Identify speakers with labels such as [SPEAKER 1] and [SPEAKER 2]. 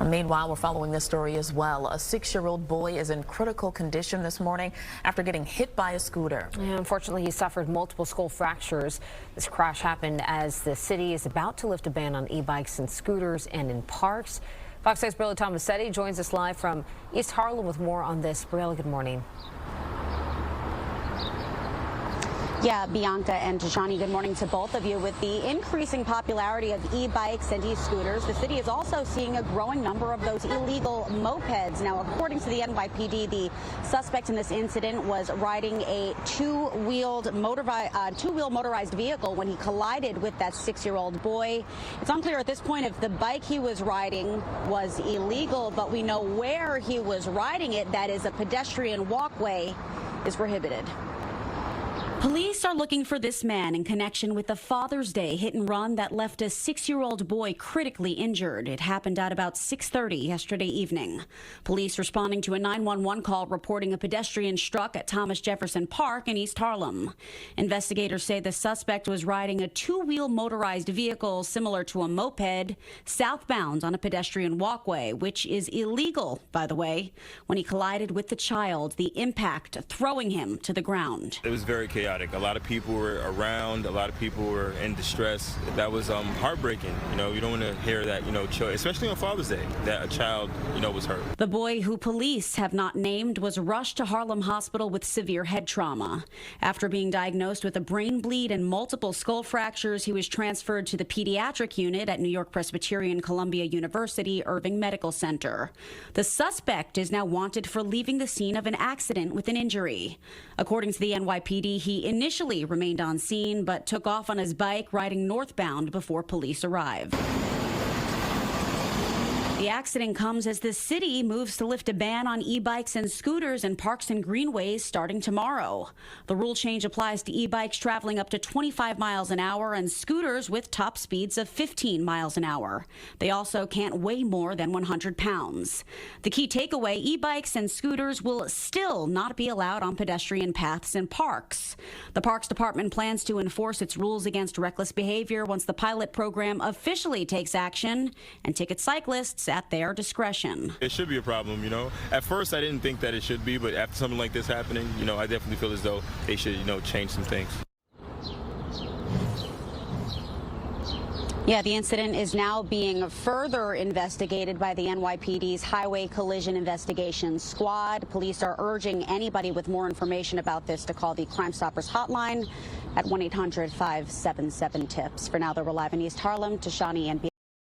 [SPEAKER 1] Meanwhile, we're following this story as well. A 6-year-old boy is in critical condition this morning after getting hit by a scooter.
[SPEAKER 2] Yeah, unfortunately, he suffered multiple skull fractures. This crash happened as the city is about to lift a ban on e-bikes and scooters and in parks. Fox 6's Briella Tomasetti joins us live from East Harlem with more on this. Briella, good morning.
[SPEAKER 3] Yeah, Bianca and Tashani, good morning to both of you. With the increasing popularity of e-bikes and e-scooters, the city is also seeing a growing number of those illegal mopeds. Now, according to the NYPD, the suspect in this incident was riding a two-wheel motorized vehicle when he collided with that 6-year-old boy. It's unclear at this point if the bike he was riding was illegal, but we know where he was riding it. That is, a pedestrian walkway is prohibited.
[SPEAKER 4] Police are looking for this man in connection with the Father's Day hit and run that left a 6-year-old boy critically injured. It happened at about 6:30 yesterday evening. Police responding to a 911 call reporting a pedestrian struck at Thomas Jefferson Park in East Harlem. Investigators say the suspect was riding a two-wheel motorized vehicle similar to a moped southbound on a pedestrian walkway, which is illegal, by the way, when he collided with the child, the impact throwing him to the ground.
[SPEAKER 5] It was very chaotic. A lot of people were around. A lot of people were in distress. That was heartbreaking. You don't want to hear that, especially on Father's Day, that a child, was hurt.
[SPEAKER 4] The boy, who police have not named, was rushed to Harlem Hospital with severe head trauma. After being diagnosed with a brain bleed and multiple skull fractures, he was transferred to the pediatric unit at New York Presbyterian Columbia University Irving Medical Center. The suspect is now wanted for leaving the scene of an accident with an injury. According to the NYPD, he initially remained on scene but took off on his bike riding northbound before police arrived. The accident comes as the city moves to lift a ban on e-bikes and scooters in parks and greenways starting tomorrow. The rule change applies to e-bikes traveling up to 25 miles an hour and scooters with top speeds of 15 miles an hour. They also can't weigh more than 100 pounds. The key takeaway, e-bikes and scooters will still not be allowed on pedestrian paths in parks. The Parks Department plans to enforce its rules against reckless behavior once the pilot program officially takes action and ticket cyclists at their discretion.
[SPEAKER 5] It should be a problem, At first, I didn't think that it should be, but after something like this happening, I definitely feel as though they should, change some things.
[SPEAKER 3] Yeah, the incident is now being further investigated by the NYPD's Highway Collision Investigation Squad. Police are urging anybody with more information about this to call the Crime Stoppers hotline at 1-800-577-TIPS. For now, though, we're live in East Harlem. Tashani and